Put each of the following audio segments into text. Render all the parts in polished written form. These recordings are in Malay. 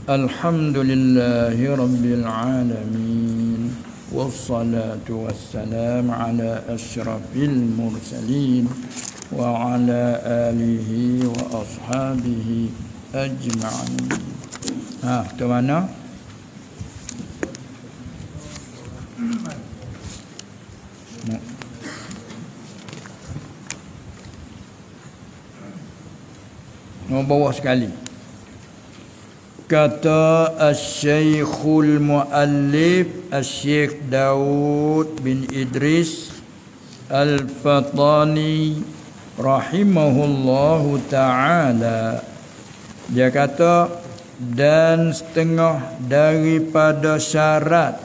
Alhamdulillahi Rabbil Alamin. Wassalatu wassalam ala asyrafil mursalin wa ala alihi wa ashabihi ajma'in. Ke mana? Bawah sekali. Kata Asy-Syekhul Muallif Asy-Syekh Daud bin Idris Al-Fatani rahimahullahu ta'ala, dia kata, dan setengah daripada syarat,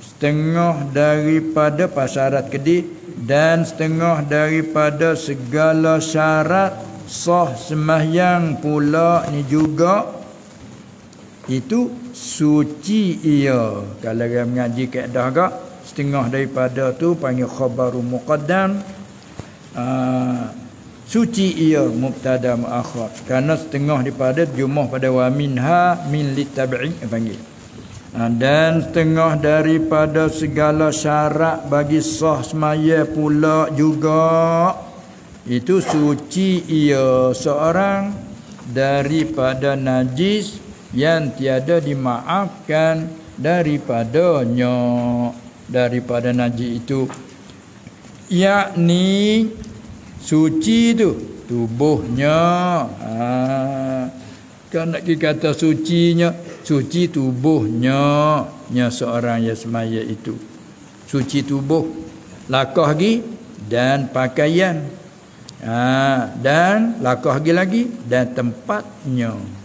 setengah daripada syarat kedip, dan setengah daripada segala syarat sah sembahyang pula ni juga itu suci ia. Kalau dia mengaji kaedah agak, setengah daripada tu panggil khabaru muqaddam, suci ia mubtada muakhar, kerana setengah daripada jumlah pada wa minha min litabi'i panggil. Dan setengah daripada segala syarat bagi sah semaya pula juga itu suci ia seorang daripada najis yang tiada dimaafkan daripadanya, daripada najis itu, yakni suci itu tubuhnya. Kan nak kata sucinya, suci tubuhnya nya seorang yang semaya itu, suci tubuh, lakah lagi dan pakaian, dan lakah lagi dan tempatnya.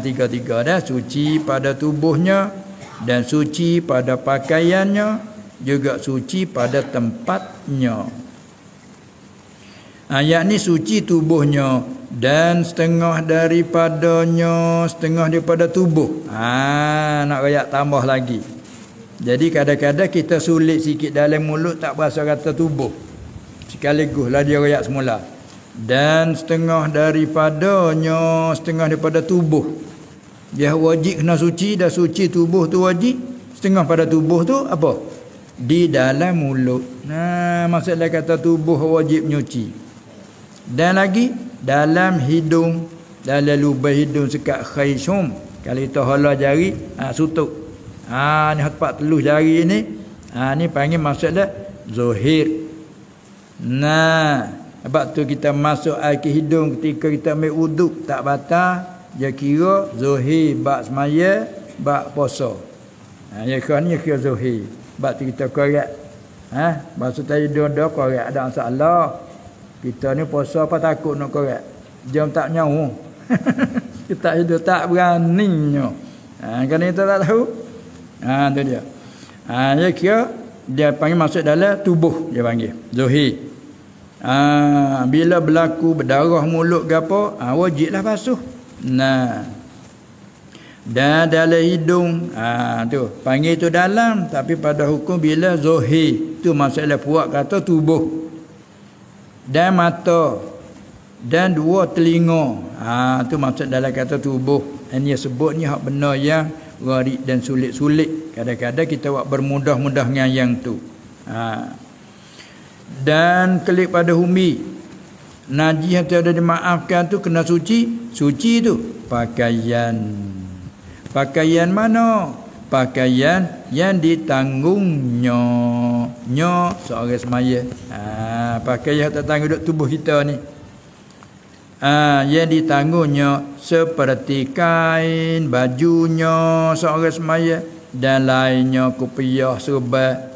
Tiga-tiga dah, suci pada tubuhnya dan suci pada pakaiannya, juga suci pada tempatnya. Yakni suci tubuhnya dan setengah daripadanya, setengah daripada tubuh. Nak rayak tambah lagi. Jadi kadang-kadang kita sulit sikit dalam mulut tak berasa kata tubuh, sekaliguslah dia rayak semula. Dan setengah daripadanya, setengah daripada tubuh. Dia wajib kena suci, dah suci tubuh tu wajib. Setengah pada tubuh tu apa? Di dalam mulut. Maksudnya kata tubuh wajib nyuci. Dan lagi dalam hidung, dalam lubang hidung sekat khaysum. Kalau kita hala jari, sutuk. Ni tempat telus jari ni. Ni panggil maksudnya zuhir. Sebab tu kita masuk air ke hidung ketika kita ambil wuduk tak batal, dia kira zuhir bak semaya, bak puasa. Ya kan ni kira zuhir. Sebab tu kita korek. Maksud tadi dia korek ada masalah. Kita ni puasa apa takut nak korek. Jam tak nyawa. Kita hidup tak beraninya. Kan kita tak tahu. Tu dia. Dia kira dia panggil masuk dalam tubuh, dia panggil zuhir. Bila berlaku berdarah mulut ke apa, wajiblah basuh. Dan dalam hidung, tu panggil tu dalam, tapi pada hukum bila zuhir tu masalah puak kata tubuh. Dan mata dan dua telinga, tu maksud dalam kata tubuh. Ini sebut ni hak benar yang gharib dan sulit-sulit. Kadang-kadang kita buat bermudah-mudah dengan yang tu. Dan kelik pada humi, najis yang tiada dimaafkan tu kena suci. Suci tu pakaian. Pakaian mana? Pakaian yang ditanggungnya. Seorang semaya. Pakaian tak tanggung duduk tubuh kita ni. Yang ditanggungnya seperti kain, bajunya seorang semaya, dan lainnya kopiah, serban.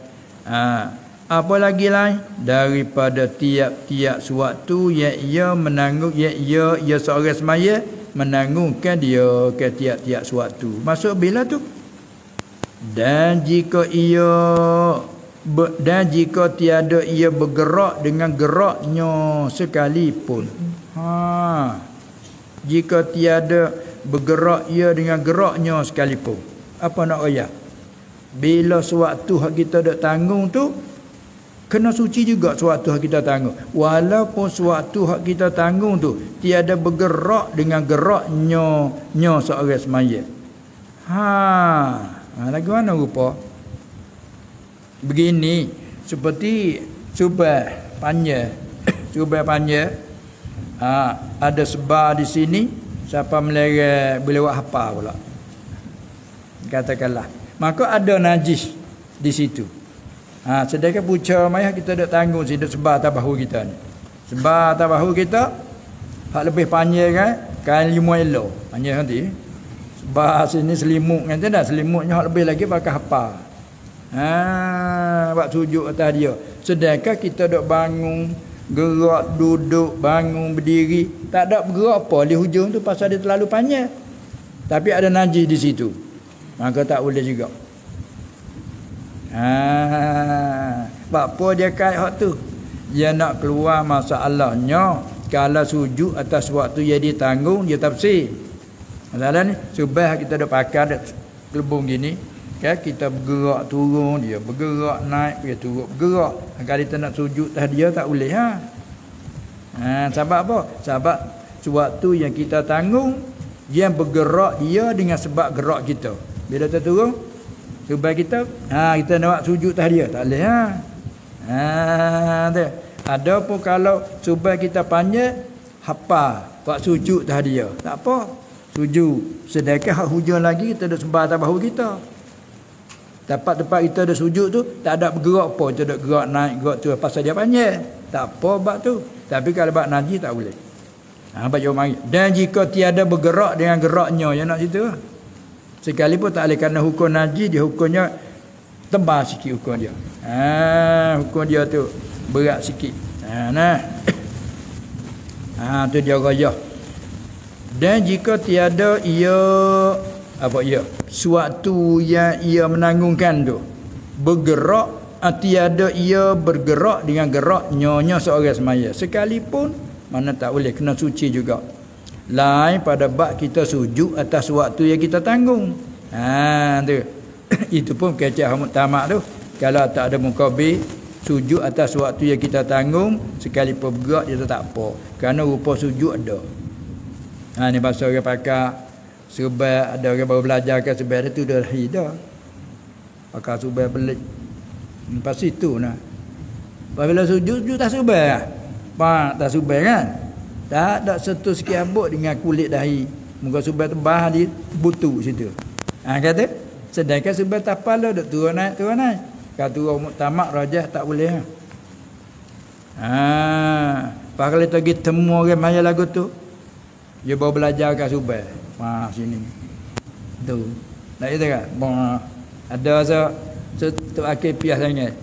Apa lagi lain daripada tiap-tiap suatu yang ia menanggung, yang ia seorang semaya menanggungkan dia ke tiap-tiap suatu. Maksud bila tu? Dan jika tiada ia bergerak dengan geraknya sekalipun. Jika tiada bergerak ia dengan geraknya sekalipun. Apa nak ayat? Bila sewaktu hak kita dok tanggung tu, Kena suci juga sewaktu hak kita tanggung. Walaupun sewaktu hak kita tanggung tu tiada bergerak dengan geraknya seorang semaya. Lagu mana rupa? Begini, seperti subah panjang. Subah panjang. Ada sebar di sini, siapa meleret boleh buat apa pula. Katakanlah. Maka ada najis di situ. Sedangkan puca mayah kita dak tanggung sini sebar atas bahu kita ni. Sebar atas bahu kita hak lebih panjang kan kain 5 elo. Panjang nanti. Sebar sini selimut kan dah selimutnya hak lebih lagi pakai apa. Buat sujud atas dia. Sedangkan kita dak bangun, gerak, duduk, bangun, berdiri, tak ada bergerak apa di hujung tu pasal dia terlalu panjang. Tapi ada najis di situ. Maka tak boleh juga. Apa dia kait hak tu? Dia nak keluar masalahnya kalau sujud atas waktu yang ditanggung dia tafsir. Masalah ni subah kita dah pakai kelubung gini, kan kita bergerak turun, dia bergerak naik, dia turun bergerak. Kalau kita nak sujud atas dia tak boleh sebab apa? Sebab sewaktu yang kita tanggung dia bergerak dia dengan sebab gerak kita. Bila kita turun subah kita, kita nak sujud atas dia tak boleh tu. Ada pun kalau subah kita panjang hafal buat sujud atas dia, tak apa. Sujud. Sedangkan hak hujung lagi kita dah sebar atas bahu kita. Tempat kita dah sujud tu tak ada bergerak apa, kita dah gerak naik gerak tu pasal dia panjang. Tak apa bab tu. Tapi kalau bab najis tak boleh. Baca mari. Dan jika tiada bergerak dengan geraknya yang nak situ. Sekalipun tak boleh kerana hukum najis dia hukumnya tebal sikit hukum dia. Hukum dia tu berat sikit. Tu dia raya. Dan jika tiada sewaktu yang ia menanggungkan tu bergerak, tiada ia bergerak dengan gerak nyonya seorang semaya. Sekalipun mana tak boleh, kena suci juga. Lain pada bab kita sujud atas waktu yang kita tanggung. Tu. Itu pun kecah muktamad tu. Kalau tak ada mukabil sujud atas waktu yang kita tanggung, sekalipun bergerak dia tak apa. Kerana rupa sujud ada. Ni bahasa orang pakai sebab ada orang baru belajar ke sebab dia tu dah dah. Pakai subah pelik. Lepas itu Apabila sujud tak subah. Tak subah kan? Tak ada sentuh sikit abuk dengan kulit dahi. Muka subah tu bah di butu situ. Kata sedangkan subah tapal dah turun naik. Kalau turun muktamad rajah tak boleh. Kalau kita pergi temu orang maya lagu tu, dia baru belajar kat subah. Sini. Tu. Tak itu kan? Ada tu akhir piah sangat.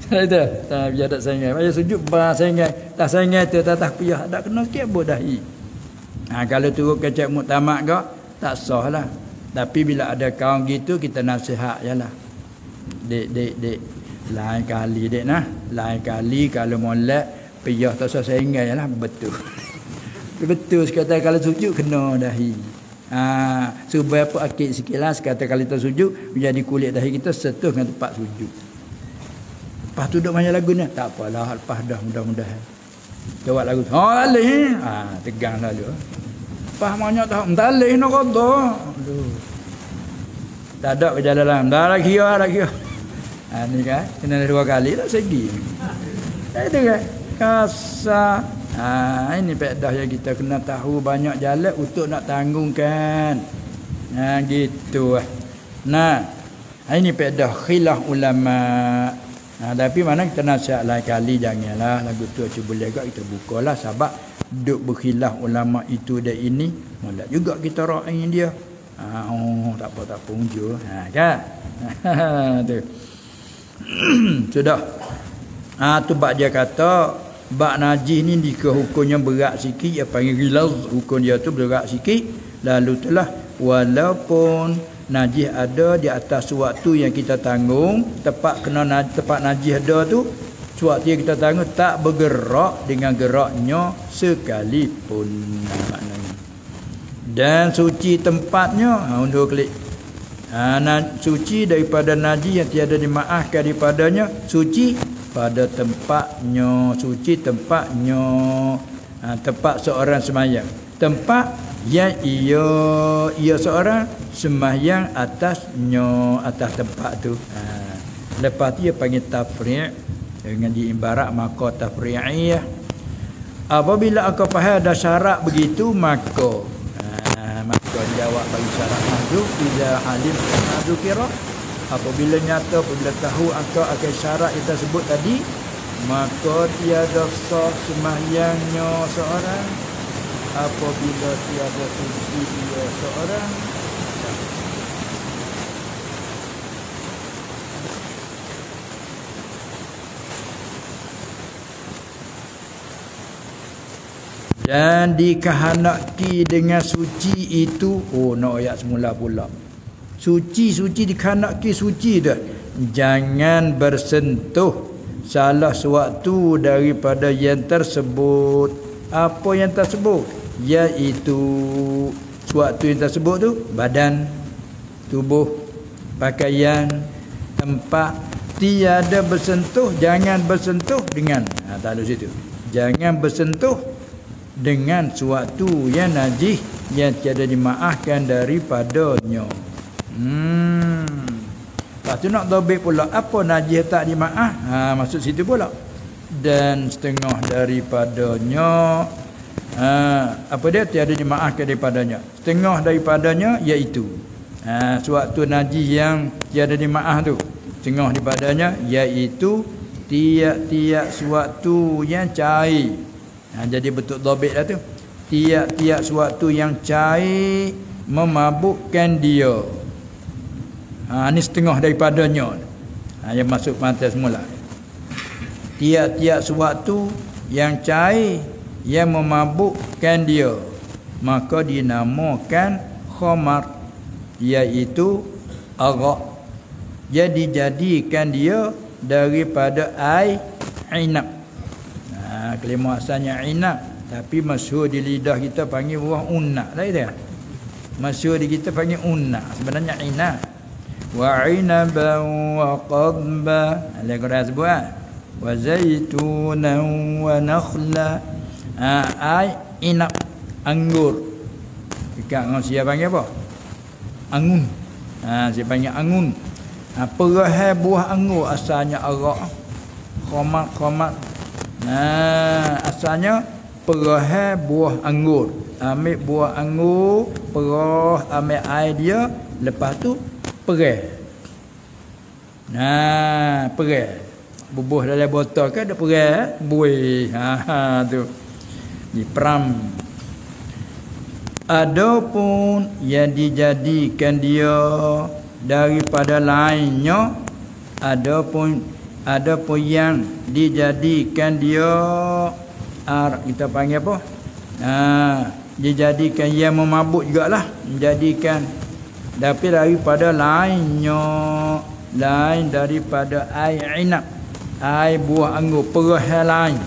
Tak itu. Tak biar tak sangat. Maya sujud sangat. Tak sangat tu tak piah. Tak kena sikit abuk dahi. Kalau turun kecap muktamad ke, tak sah lah. Tapi bila ada kaum gitu, kita nasihat je lah. Dek. Lain kali dek Lain kali kalau molek, piyah tak usah saingai lah. Betul. Betul sekata kalau sujud kena dahi. Supaya apa akid sikit lah. Sekata kalau kita sujud, menjadi kulit dahi kita setuh dengan tempat sujud. Lepas tu duduk banyak lagu ni. Tak apalah, lepas dah mudah-mudahan. Jawab lagu tu. Alih. Tegang lalu. Lepas banyak tak. Alih nak kata. Tak ada berjalan dalam. Dah lagi. Ni kan. Kena 2 kali tak segi. Tak ada kan. Kasar. Ini faedah yang kita kena tahu banyak jalan untuk nak tanggungkan. Gitu. Ini faedah khilaf ulama. Tapi mana kita nasihat lain kali janganlah lagu tu cuba lega kita bukalah sebab duk berkhilaf ulama itu dan ini molek juga kita ra'i dia. Tak apa unjuk. Kan? Tu. Sudah. Tu bab dia kata bab najis ni jika hukumnya berat sikit dia panggil ghilaz, hukum dia tu berat sikit. Lalu telah walaupun najis ada di atas waktu yang kita tanggung, tempat najis ada tu sewaktu yang kita tanggung tak bergerak dengan geraknya sekalipun maknanya. Dan suci tempatnya untuk klik. Suci daripada najis yang tiada dimaafkan daripadanya, suci pada tempatnya, suci tempatnya, tempat seorang sembahyang, tempat yang ia seorang sembahyang atasnya, atas tempat tu. Lepas tu dia panggil tafri' dengan diibarat maka tafri'iyah. Apabila aku faham ada syarat begitu, maka jawab bagi syarat mahdzuf idza alim kira. Apabila nyata, apabila tahu akal akan syarat kita sebut tadi, maka tiada sah sembahyangnya seorang apabila tiada suci dia seorang. Dan dikehendaki dengan suci itu, nak ayat semula pula. Suci dikehendaki suci tu. Jangan bersentuh salah suatu daripada yang tersebut. Apa yang tersebut? Iaitu suatu yang tersebut tu badan, tubuh, pakaian, tempat. Tiada bersentuh, jangan bersentuh dengan tak ada situ. Jangan bersentuh dengan suatu yang najis yang tiada dimaafkan daripadanya. Lepas tu nak dhabit pula apa najis tak dimaaf. Maksud situ pula. Dan setengah daripadanya apa dia tiada dimaafkan daripadanya. Setengah daripadanya iaitu suatu najis yang tiada dimaaf tu. Setengah daripadanya iaitu tiap-tiap suatu yang cair. Jadi betul dhabit dah tu. Tiap-tiap suatu yang cair memabukkan dia. Ni setengah daripadanya. Yang masuk mata semula. Tiap-tiap suatu yang cair yang memabukkan dia, maka dinamakan khamar, iaitu arak. Jadi jadikan dia daripada air inab. Kelima asalnya inab, tapi masyhur di lidah kita panggil buah unak dah dia. Masyhur di kita panggil unak, sebenarnya inab. Wa inaban wa qadba, ada Quran sebut wa zaitunan wa nakhla. Ai inab, anggur. Dekat dengan siapa panggil apa? Angun. Dia panggil angun. Perah buah anggur asalnya arak. Khamar. Asalnya perah buah anggur. Ambil buah anggur, perah, ambil air dia, lepas tu perah. Perah. Bubuh dalam botol kan ada perah, buih. Tu. Diperam. Adapun yang dijadikan dia daripada lainnya, adapun yang dijadikan dia kita panggil apa? Dijadikan yang memabuk jugalah, menjadikan tapi daripada lainnya, lain daripada air inab, air buah anggur, perah lain.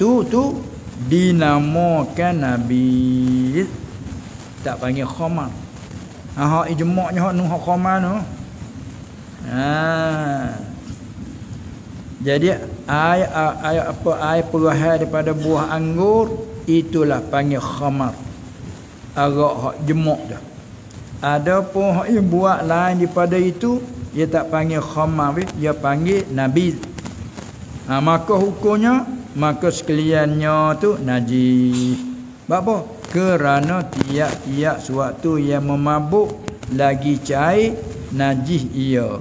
Tu dinamakan nabi, tak panggil khamar. Hak ijma'nya hak nu hak khamar tu. Jadi air perah daripada buah anggur itulah panggil khamar. Arak hak jemak dah. Adapun hak yang buat lain daripada itu dia tak panggil khamar, dia panggil nabiz. Maka hukumnya, maka sekaliannya tu najis. Sebab apa? Kerana tiap-tiap suatu yang memabuk lagi cair najis ia.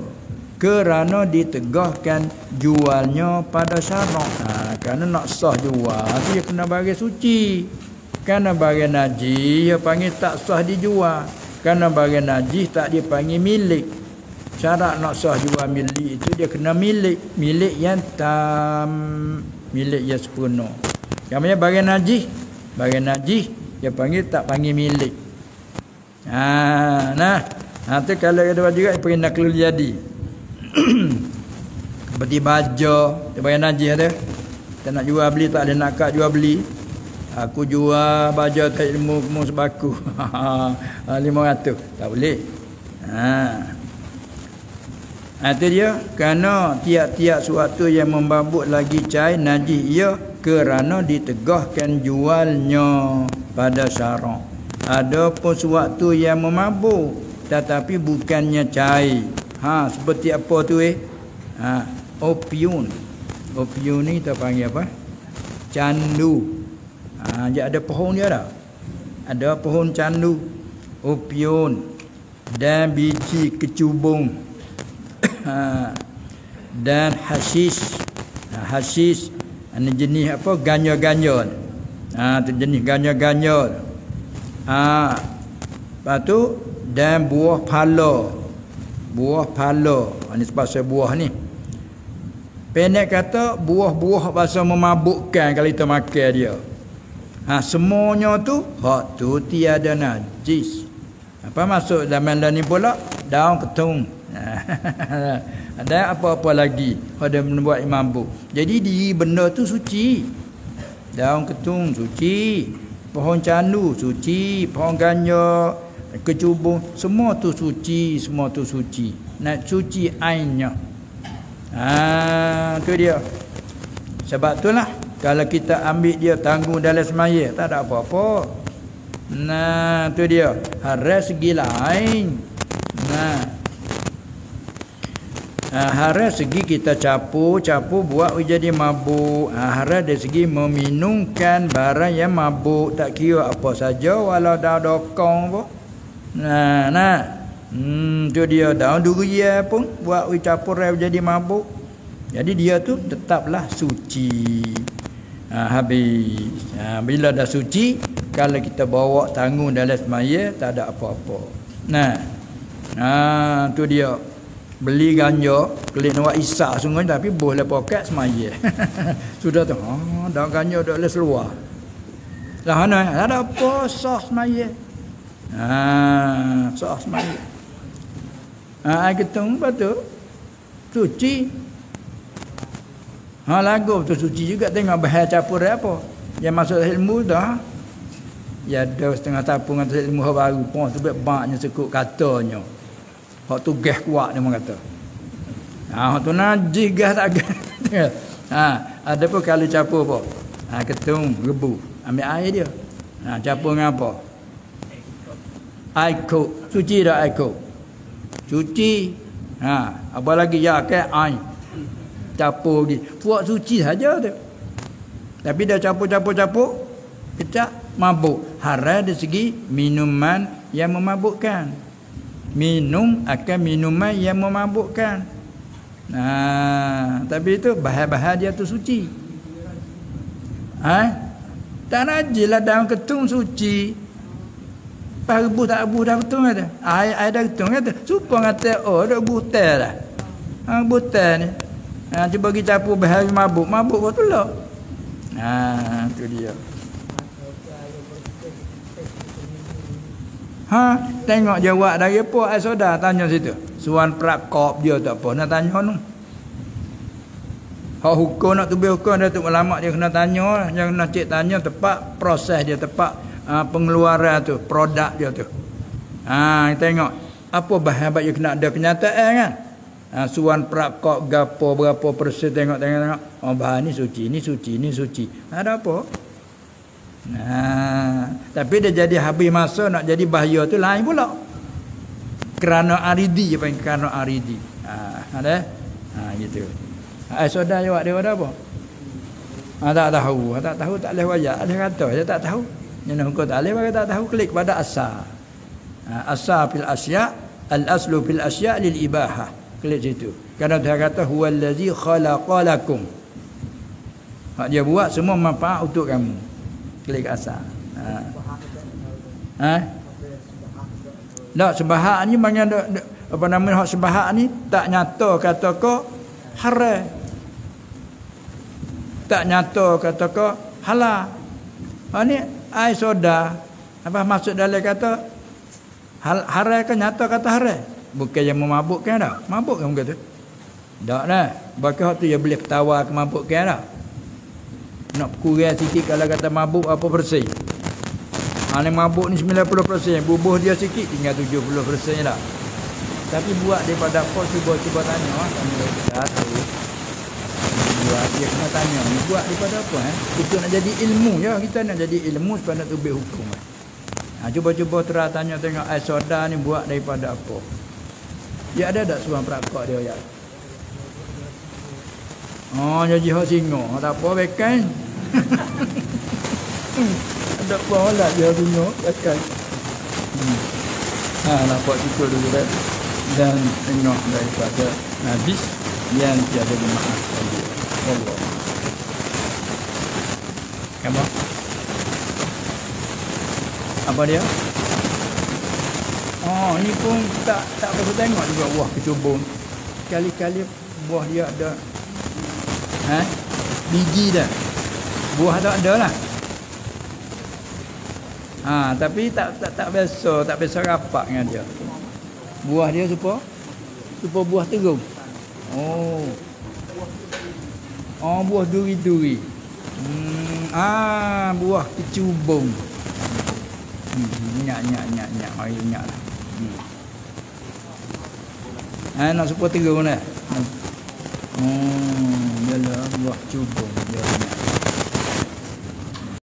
Kerana ditegahkan jualnya pada syarak. Kerana nak sah jual dia kena bagi suci. Kerana bagi najis dia panggil tak sah dijual. Kerana bagi najis tak dipanggil milik. Syarat nak sah jual milik itu dia kena milik yang tam, milik yang sempurna. Yang bagi najis dia panggil tak panggil milik. Tu kalau ada juga panggil naklul jadi. Seperti baju dia bayar najis ada. Kita nak jual beli tak ada nak kat jual beli. Aku jual baju tak ilmu sebaku. 500 tak boleh. Itu dia, kerana tiap-tiap suatu yang memabuk lagi cair najis ia kerana ditegahkan jualnya pada syarak. Ada pun suatu yang memabuk tetapi bukannya cair. Seperti apa tu opium. Opium ni kita panggil apa? Candu. Dia ada pohon dia dah. Ada pohon candu, opium dan biji kecubung. Dan hasis. Hasis ini jenis apa? Ganja-ganja. Tu jenis ganja-ganja. Lepas tu dan buah pala. Buah pala. Ini pasal buah ni. Pendek kata buah-buah pasal memabukkan kalau kita makan dia. Semuanya tu hak tu tiada najis. Apa maksud zaman ni pula? Daun ketung. Ada apa-apa lagi ada membuat mabuk. Jadi di benda tu suci. Daun ketung suci, pohon candu suci, pohon ganja, kecubung, semua tu suci, semua tu suci. Nak suci ainnya. Tu dia. Sebab itulah kalau kita ambil dia tanggung dalam semaya tak ada apa-apa. Tu dia. Haram segi lain. Haram segi kita campur buat jadi mabuk. Haram dari segi meminumkan barang yang mabuk, tak kira apa saja walau dah dokong pun. Tu dia daun durian pun buat campur jadi mabuk. Jadi dia tu tetaplah suci. Habis. Bila dah suci, kalau kita bawa tanggung dalam semaya tak ada apa-apa. Tu dia. Beli ganja, kelik nak buat isak sungguh tapi boleh poket semaya. Sudah tu, dah ganja dah les luar. Lah tak ada apa sah semaya. Sah semaya. Kita apa tu? Suci. Lagu tu suci juga, tengok bahaya campur apa. Yang masuk ilmu dah. Ya ada setengah tapung dengan ilmu baru pun sebab banyaknya sekut katanya. Hak tu gas kuat dia orang kata. Hak tu najis gas tak gas. Ada pun kalau campur apa? Ketung, rebu, ambil air dia. Campur dengan apa? Air kok. Suci dah air kok. Suci. Apa lagi ya ke air. Campur dia. Buat suci saja tu. Tapi dah campur, kecak mabuk. Haram dari segi minuman yang memabukkan. Minum akan minuman yang memabukkan. Tapi itu bahan-bahan dia tu suci. Tak najis lah daun ketung suci. Pas rebus tak rebus dah ketung kata. Air dah ketung kata. Supaya kata dah butel lah. Butel ni. Cuba pergi capur bahan mabuk. Mabuk kau tu lah. Tu dia. Tengok jawab dari apa ai soda tanya situ. Suan prakop dia tak apa nak tanya tu. Hak hukum nak tubih hukum dia tu ulama dia kena tanya, yang nak cek tanya tepat proses dia, tepat pengeluaran tu, produk dia tu. Tengok apa bahan bab dia kena ada kenyataan kan. Suan prakop gapo berapa persen tengok. Bahan ni suci, ni suci. Ada apa? Tapi dia jadi habis masa nak jadi bahaya tu lain pula. Kerana aridi apa yang kerana aridi. Ada? Gitu. Soda jawab dia ada apa? Tak tahu tak boleh wajak. Ada kata dia tak tahu. Yang hukum tak boleh bagi tak tahu klik pada asal. Asal fil asya, al aslu fil asya lil ibahah. Klik situ. Kerana dia kata huwallazi khalaqalakum. Hak dia buat semua manfaat untuk kamu. Klik asal. Tak sebahak ni banyak apa nama hak sebahak ni tak nyata kata ko haram. Tak nyata kata ko halal. Ni air soda apa maksud dalam kata haram ke nyata kata haram? Bukan yang memabukkan dah. Mabuk kan kata. Tak dah. Bakal tu dia boleh ketawa ke mabukkan dah. Nak kurang sikit kalau kata mabuk apa persen. Ni mabuk ni 90%, bubuh dia sikit tinggal 70% dah. Tapi buat daripada apa, cuba tanya tanya satu. Buat dia kena tanya ni buat daripada apa Kita nak jadi ilmu ya, kita nak jadi ilmu supaya nak tubik hukum. Cuba terus tanya tengok soda ni buat daripada apa. Dia ada tak suang perakak dia ya? Jadi hak singa. Tak apa bekan. Ada apa lah dia singa bekan. Nampak cukup dulu dah. Dan tengok daripada hadis yang tiada dimaafkan dia. Allah. Kamu? Apa dia? Ni pun tak perlu tengok juga buah kecubung. Kali-kali buah dia ada biji dah. Buah tak ada lah. Tapi tak biasa rapat dengan dia. Buah dia supaya buah terung. Buah duri-duri. Buah kecubung. Nyak. Mari nyak lah. Nak supaya terung dah. Yalah buah kecubung. Dia nyak.